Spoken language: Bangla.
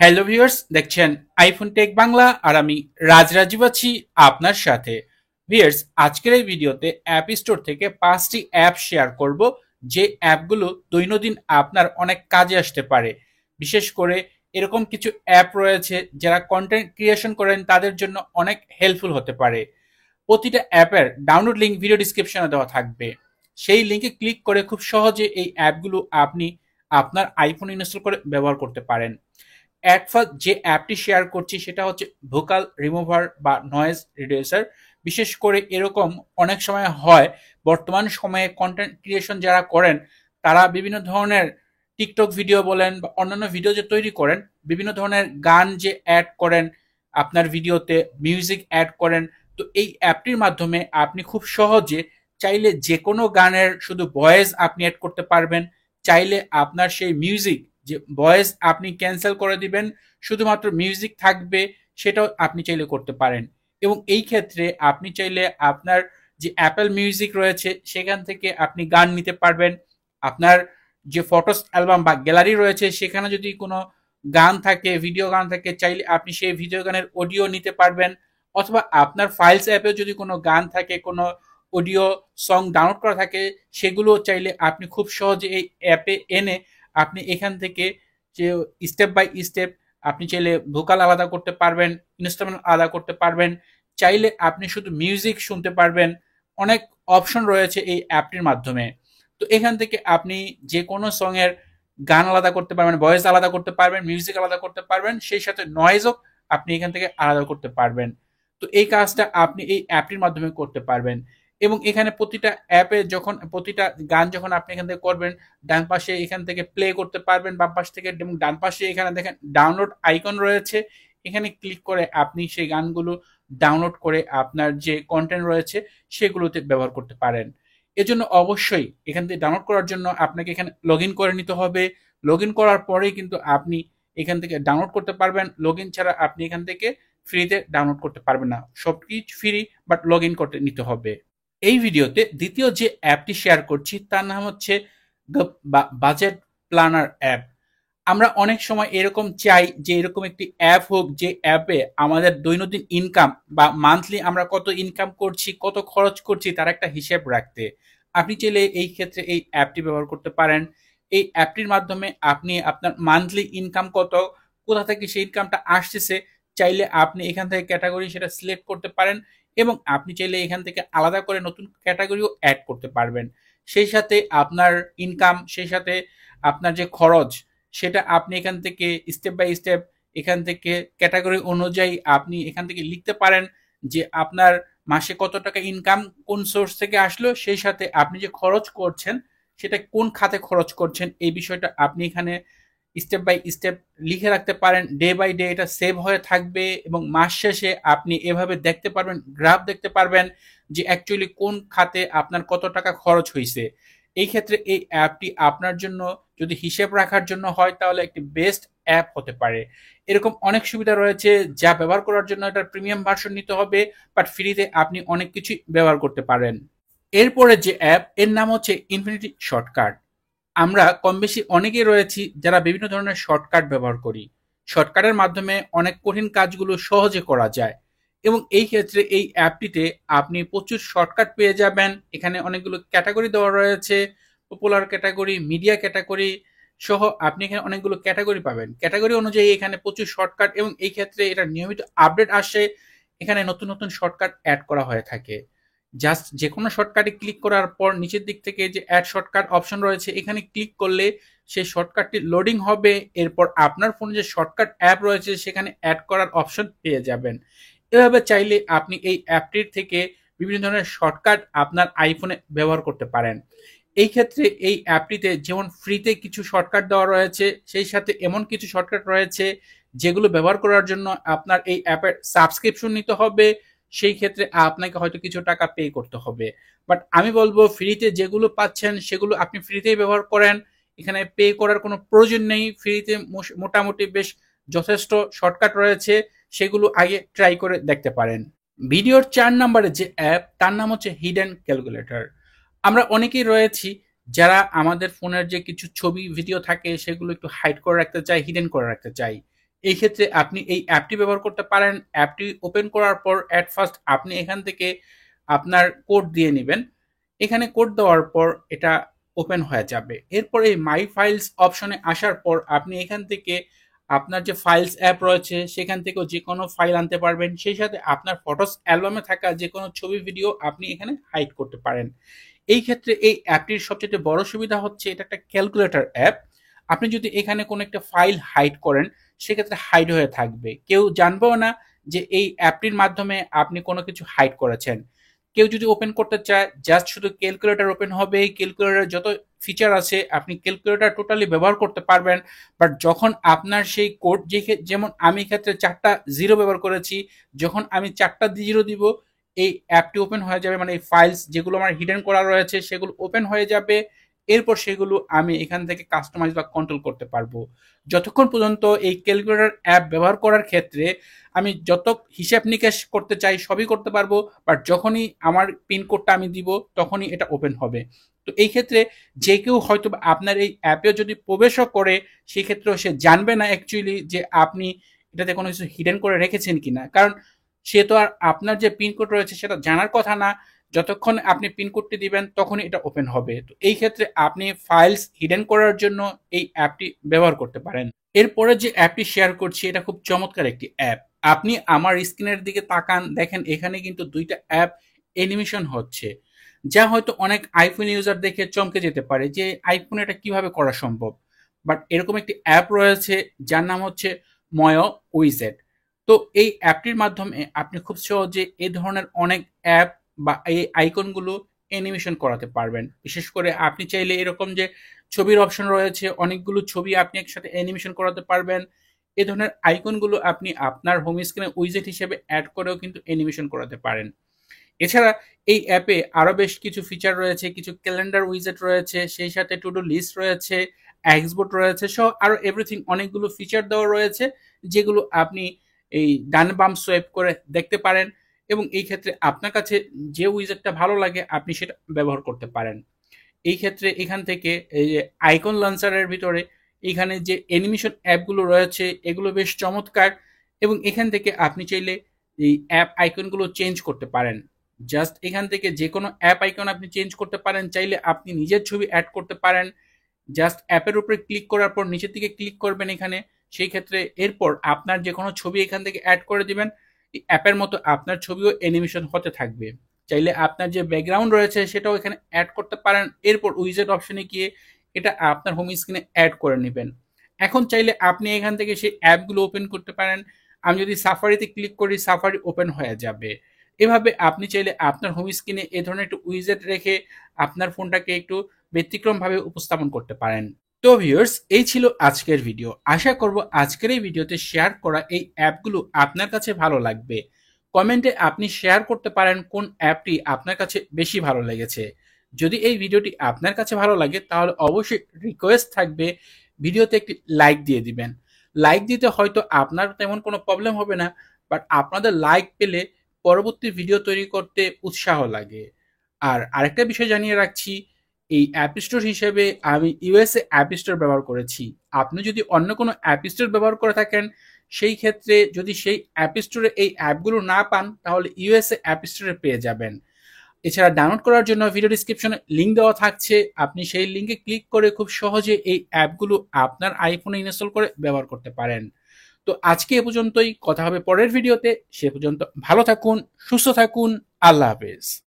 হ্যালো ভিউয়ার্স, দেখছেন আইফোন টেক বাংলা আর আমি রাজরাজীব আছি আপনার সাথে। ভিউয়ার্স, আজকের এই ভিডিওতে অ্যাপ স্টোর থেকে 5টি অ্যাপ শেয়ার করব যে অ্যাপগুলো দৈনন্দিন আপনার অনেক কাজে আসতে পারে। বিশেষ করে এরকম কিছু অ্যাপ রয়েছে যারা কন্টেন্ট ক্রিয়েশন করেন তাদের জন্য অনেক হেল্পফুল হতে পারে। প্রতিটা অ্যাপের ডাউনলোড লিঙ্ক ভিডিও ডিসক্রিপশনে দেওয়া থাকবে। সেই লিঙ্কে ক্লিক করে খুব সহজে এই অ্যাপগুলো আপনি আপনার আইফোন ইনস্টল করে ব্যবহার করতে পারেন। অ্যাট ফার্স্ট যে অ্যাপটি শেয়ার করছি সেটা হচ্ছে ভোকাল রিমুভার বা নয়েজ রিডিউসার। বিশেষ করে এরকম অনেক সময় হয়, বর্তমান সময়ে কন্টেন্ট ক্রিয়েশন যারা করেন তারা বিভিন্ন ধরনের টিকটক ভিডিও বলেন বা অন্যান্য ভিডিও যে তৈরি করেন, বিভিন্ন ধরনের গান যে অ্যাড করেন আপনার ভিডিওতে, মিউজিক অ্যাড করেন। তো এই অ্যাপটির মাধ্যমে আপনি খুব সহজে চাইলে যে কোনো গানের শুধু ভয়েস আপনি অ্যাড করতে পারবেন। চাইলে আপনার সেই মিউজিক যে ভয়েস আপনি ক্যান্সেল করে দিবেন, শুধুমাত্র মিউজিক থাকবে, সেটাও আপনি চাইলে করতে পারেন। এবং এই ক্ষেত্রে আপনি চাইলে আপনার যে অ্যাপেল মিউজিক রয়েছে সেখান থেকে আপনি গান নিতে পারবেন। আপনার যে ফটোস অ্যালবাম বা গ্যালারি রয়েছে সেখানে যদি কোনো গান থাকে, ভিডিও গান থাকে, চাইলে আপনি সেই ভিডিও গানের অডিও নিতে পারবেন। অথবা আপনার ফাইলস অ্যাপে যদি কোনো গান থাকে, কোনো অডিও সং ডাউনলোড করা থাকে, সেগুলো চাইলে আপনি খুব সহজে এই অ্যাপে এনে আপনি এখান থেকে যে স্টেপ বাই স্টেপ আপনি চাইলে ভোকাল আলাদা করতে পারবেন, ইনস্ট্রুমেন্ট আলাদা করতে পারবেন, চাইলে আপনি শুধু মিউজিক শুনতে পারবেন। অনেক অপশন রয়েছে এই অ্যাপটির মাধ্যমে। তো এখান থেকে আপনি যে কোনো সঙের গান আলাদা করতে পারবেন, ভয়েস আলাদা করতে পারবেন, মিউজিক আলাদা করতে পারবেন, সেই সাথে নয়েজও আপনি এখান থেকে আলাদা করতে পারবেন। তো এই কাজটা আপনি এই অ্যাপটির মাধ্যমে করতে পারবেন। এবং এখানে প্রতিটা অ্যাপে যখন প্রতিটা গান যখন আপনি এখান থেকে করবেন, ডান পাশে এখান থেকে প্লে করতে পারবেন, বাম পাশ থেকে, এবং ডান পাশে এখানে দেখেন ডাউনলোড আইকন রয়েছে। এখানে ক্লিক করে আপনি সেই গানগুলো ডাউনলোড করে আপনার যে কন্টেন্ট রয়েছে সেগুলোতে ব্যবহার করতে পারেন। এজন্য অবশ্যই এখান থেকে ডাউনলোড করার জন্য আপনাকে এখানে লগ ইন করে নিতে হবে। লগ ইন করার পরেই কিন্তু আপনি এখান থেকে ডাউনলোড করতে পারবেন। লগ ইন ছাড়া আপনি এখান থেকে ফ্রিতে ডাউনলোড করতে পারবেন না। সব কিছু ফ্রি, বাট লগ ইন করতে নিতে হবে। এই ভিডিওতে দ্বিতীয় যে অ্যাপটি শেয়ার করছি তার নাম হচ্ছে বাজেট প্ল্যানার অ্যাপ। আমরা অনেক সময় এরকম চাই যে এরকম একটি অ্যাপ হোক যে অ্যাপে আমাদের দৈনন্দিন ইনকাম বা মান্থলি আমরা কত ইনকাম করছি, কত খরচ করছি তার একটা হিসেব রাখতে। আপনি চাইলে এই ক্ষেত্রে এই অ্যাপটি ব্যবহার করতে পারেন। এই অ্যাপটির মাধ্যমে আপনি আপনার মান্থলি ইনকাম কত, কোথা থেকে সেই ইনকামটা আসতেছে, চাইলে আপনি এখান থেকে ক্যাটাগরি সেটা সিলেক্ট করতে পারেন। এবং আপনি চাইলে এখান থেকে আলাদা করে নতুন ক্যাটাগরিও অ্যাড করতে পারবেন। সেই সাথে আপনার ইনকাম, সেই সাথে আপনার যে খরচ, সেটা আপনি এখান থেকে স্টেপ বাই স্টেপ এখান থেকে ক্যাটাগরি অনুযায়ী আপনি এখান থেকে লিখতে পারেন যে আপনার মাসে কত টাকা ইনকাম কোন সোর্স থেকে আসলো, সেই সাথে আপনি যে খরচ করছেন সেটা কোন খাতে খরচ করছেন এই বিষয়টা আপনি এখানে স্টেপ বাই স্টেপ লিখে রাখতে পারেন। ডে বাই ডে এটা সেভ হয়ে থাকবে এবং মাস শেষে আপনি এভাবে দেখতে পারবেন, গ্রাফ দেখতে পারবেন যে অ্যাকচুয়ালি কোন খাতে আপনার কত টাকা খরচ হয়েছে। এই ক্ষেত্রে এই অ্যাপটি আপনার জন্য যদি হিসেব রাখার জন্য হয় তাহলে একটি বেস্ট অ্যাপ হতে পারে। এরকম অনেক সুবিধা রয়েছে যা ব্যবহার করার জন্য এটার প্রিমিয়াম ভার্সন নিতে হবে, বাট ফ্রিতে আপনি অনেক কিছুই ব্যবহার করতে পারেন। এরপরে যে অ্যাপ এর নাম হচ্ছে ইনফিনিটি শর্টকাট। আমরা কম বেশি অনেকেই রয়েছি যারা বিভিন্ন ধরনের শর্টকাট ব্যবহার করি। শর্টকাটের মাধ্যমে অনেক কঠিন কাজগুলো সহজে করা যায়। এবং এই ক্ষেত্রে এই অ্যাপটিতে আপনি প্রচুর শর্টকাট পেয়ে যাবেন। এখানে অনেকগুলো ক্যাটাগরি দেওয়া রয়েছে, পপুলার ক্যাটাগরি, মিডিয়া ক্যাটাগরি সহ আপনি এখানে অনেকগুলো ক্যাটাগরি পাবেন। ক্যাটাগরি অনুযায়ী এখানে প্রচুর শর্টকাট, এবং এই ক্ষেত্রে এটা নিয়মিত আপডেট আসে। এখানে নতুন নতুন শর্টকাট অ্যাড করা হয়ে থাকে। জাস্ট যে কোনো শর্টকাটে ক্লিক করার পর নিচের দিক থেকে যে অ্যাড শর্টকাট অপশন রয়েছে এখানে ক্লিক করলে সেই শর্টকাটটি লোডিং হবে। এরপর আপনার ফোনে যে শর্টকাট অ্যাপ রয়েছে সেখানে অ্যাড করার অপশন পেয়ে যাবেন। এভাবে চাইলে আপনি এই অ্যাপটির থেকে বিভিন্ন ধরনের শর্টকাট আপনার আইফোনে ব্যবহার করতে পারেন। এই ক্ষেত্রে এই অ্যাপটিতে যেমন ফ্রিতে কিছু শর্টকাট দেওয়া রয়েছে, সেই সাথে এমন কিছু শর্টকাট রয়েছে যেগুলো ব্যবহার করার জন্য আপনার এই অ্যাপের সাবস্ক্রিপশন নিতে হবে। সেই ক্ষেত্রে আপনাকে হয়তো কিছু টাকা পে করতে হবে। বাট আমি বলবো ফ্রিতে যেগুলো পাচ্ছেন সেগুলো আপনি ফ্রিতেই ব্যবহার করেন। এখানে পে করার কোনো প্রয়োজন নেই। ফ্রিতে মোটামুটি বেশ যথেষ্ট শর্টকাট রয়েছে, সেগুলো আগে ট্রাই করে দেখতে পারেন। ভিডিওর 4 নম্বরে যে অ্যাপ তার নাম হচ্ছে হিডেন ক্যালকুলেটর। আমরা অনেকেই রয়েছি যারা আমাদের ফোনের যে কিছু ছবি ভিডিও থাকে সেগুলো একটু হাইড করে রাখতে চাই, হিডেন করে রাখতে চাই। এই ক্ষেত্রে আপনি এই অ্যাপটি ব্যবহার করতে পারেন। অ্যাপটি ওপেন করার পর এট ফার্স্ট আপনি এখান থেকে আপনার কোড দিয়ে নেবেন। এখানে কোড দেওয়ার পর এটা ওপেন হয়ে যাবে। এরপর এই মাই ফাইলস অপশনে আসার পর আপনি এখান থেকে আপনার যে ফাইলস অ্যাপ রয়েছে সেখান থেকেও যে কোনো ফাইল আনতে পারবেন। সেই সাথে আপনার ফটোস অ্যালবামে থাকা যে কোনো ছবি ভিডিও আপনি এখানে হাইড করতে পারেন। এই ক্ষেত্রে এই অ্যাপটির সবচেয়ে বড় সুবিধা হচ্ছে এটা একটা ক্যালকুলেটর অ্যাপ। আপনি যদি এখানে কোনো একটা ফাইল হাইড করেন সেক্ষেত্রে হাইড হয়ে থাকবে, কেউ জানবেও না যে এই অ্যাপটির মাধ্যমে আপনি কোনো কিছু হাইড করেছেন। কেউ যদি ওপেন করতে চায় জাস্ট শুধু ক্যালকুলেটর ওপেন হবে, ক্যালকুলেটর যত ফিচার আছে আপনি ক্যালকুলেটর টোটালি ব্যবহার করতে পারবেন। বাট যখন আপনার সেই কোড যেমন আমি ক্ষেত্রে 4টা জিরো ব্যবহার করেছি, যখন আমি 4টা জিরো দিব এই অ্যাপটি ওপেন হয়ে যাবে, মানে এই ফাইলস যেগুলো আমার হিডেন করা রয়েছে সেগুলো ওপেন হয়ে যাবে। এরপর সেগুলো আমি এখান থেকে কাস্টমাইজ বা কন্ট্রোল করতে পারবো। যতক্ষণ পর্যন্ত এই ক্যালকুলেটর অ্যাপ ব্যবহার করার ক্ষেত্রে আমি যত হিসাব নিকাশ করতে চাই সবই করতে পারবো, বাট যখনই আমার পিনকোডটা আমি দিব তখনই এটা ওপেন হবে। তো এই ক্ষেত্রে যে কেউ হয়তো আপনার এই অ্যাপে যদি প্রবেশও করে সেই ক্ষেত্রেও সে জানবে না অ্যাকচুয়ালি যে আপনি এটাতে কোনো কিছু হিডেন করে রেখেছেন কিনা, কারণ সে তো আর আপনার যে পিনকোড রয়েছে সেটা জানার কথা না। যতক্ষণ আপনি পিনকোডটি দিবেন তখনই এটা ওপেন হবে। তো এই ক্ষেত্রে আপনি ফাইলস হিডেন করার জন্য এই অ্যাপটি ব্যবহার করতে পারেন। এরপরে যে অ্যাপটি শেয়ার করছি এটা খুব চমৎকার একটি অ্যাপ। আপনি আমার স্ক্রিনের দিকে তাকান, দেখেন এখানে কিন্তু 2টা অ্যাপ অ্যানিমেশন হচ্ছে, যা হয়তো অনেক আইফোন ইউজার দেখে চমকে যেতে পারে যে আইফোনে এটা কিভাবে করা সম্ভব। বাট এরকম একটি অ্যাপ রয়েছে যার নাম হচ্ছে ময়ো উইজেট। তো এই অ্যাপটির মাধ্যমে আপনি খুব সহজে এই ধরনের অনেক অ্যাপ বা এই আইকনগুলো অ্যানিমেশন করাতে পারবেন। বিশেষ করে আপনি চাইলে এরকম যে ছবির অপশন রয়েছে, অনেকগুলো ছবি আপনি একসাথে অ্যানিমেশন করাতে পারবেন। এ ধরনের আইকনগুলো আপনি আপনার হোম স্ক্রিনে উইজেট হিসেবে অ্যাড করেও কিন্তু অ্যানিমেশন করাতে পারেন। এছাড়া এই অ্যাপে আরো বেশ কিছু ফিচার রয়েছে, কিছু ক্যালেন্ডার উইজেট রয়েছে, সেই সাথে টু ডু লিস্ট রয়েছে, এক্সবোর্ড রয়েছে, সহ আরো এভরিথিং অনেকগুলো ফিচার দেওয়া রয়েছে যেগুলো আপনি এই ডান বাম সোয়াইপ করে দেখতে পারেন এবং এই ক্ষেত্রে আপনার কাছে যে উইজেটটা ভালো লাগে আপনি সেটা ব্যবহার করতে পারেন। এই ক্ষেত্রে এখান থেকে এই যে আইকন লঞ্চারের ভিতরে এখানে যে অ্যানিমেশন অ্যাপগুলো রয়েছে এগুলো বেশ চমৎকার এবং এখান থেকে আপনি চাইলে এই অ্যাপ আইকনগুলো চেঞ্জ করতে পারেন। জাস্ট এখান থেকে যে কোনো অ্যাপ আইকন আপনি চেঞ্জ করতে পারেন, চাইলে আপনি নিজের ছবি অ্যাড করতে পারেন। জাস্ট অ্যাপের উপরে ক্লিক করার পর নিচের দিকে ক্লিক করবেন এখানে, সেই ক্ষেত্রে এরপর আপনার যে কোনো ছবি এখান থেকে অ্যাড করে দিবেন। অ্যাপের মতো আপনার ছবিও অ্যানিমেশন হতে থাকবে। চাইলে আপনার যে ব্যাকগ্রাউন্ড রয়েছে সেটাও এখানে অ্যাড করতে পারেন। এরপর উইজেট অপশনে গিয়ে এটা আপনার হোম স্ক্রিনে অ্যাড করে নেবেন। এখন চাইলে আপনি এখান থেকে সেই অ্যাপগুলো ওপেন করতে পারেন। আমি যদি সাফারিতে ক্লিক করি সাফারি ওপেন হয়ে যাবে। এভাবে আপনি চাইলে আপনার হোম স্ক্রিনে এ ধরনের একটু উইজেট রেখে আপনার ফোনটাকে একটু ব্যতিক্রমভাবে উপস্থাপন করতে পারেন। তো ভিউয়ার্স, এই ছিল আজকের ভিডিও। আশা করব আজকের এই ভিডিওতে শেয়ার করা এই অ্যাপগুলো আপনার কাছে ভালো লাগবে। কমেন্টে আপনি শেয়ার করতে পারেন কোন অ্যাপটি আপনার কাছে বেশি ভালো লেগেছে। যদি এই ভিডিওটি আপনার কাছে ভালো লাগে তাহলে অবশ্যই রিকোয়েস্ট থাকবে ভিডিওতে একটি লাইক দিয়ে দিবেন। লাইক দিতে হয়তো আপনার তেমন কোনো প্রবলেম হবে না, বাট আপনাদের লাইক পেলে পরবর্তী ভিডিও তৈরি করতে উৎসাহ লাগে। আর আরেকটা বিষয় জানিয়ে রাখছি, এই অ্যাপ স্টোর হিসেবে আমি ইউএসএ অ্যাপ স্টোর ব্যবহার করেছি। আপনি যদি অন্য কোনো অ্যাপ স্টোর ব্যবহার করে থাকেন সেই ক্ষেত্রে যদি সেই অ্যাপ স্টোরে এই অ্যাপগুলো না পান তাহলে ইউএসএ অ্যাপ স্টোরে পেয়ে যাবেন। এছাড়া ডাউনলোড করার জন্য ভিডিও ডিসক্রিপশনে লিঙ্ক দেওয়া থাকছে, আপনি সেই লিঙ্কে ক্লিক করে খুব সহজে এই অ্যাপগুলো আপনার আইফোনে ইনস্টল করে ব্যবহার করতে পারেন। তো আজকে এ পর্যন্তই, কথা হবে পরের ভিডিওতে। সে পর্যন্ত ভালো থাকুন, সুস্থ থাকুন, আল্লাহ হাফেজ।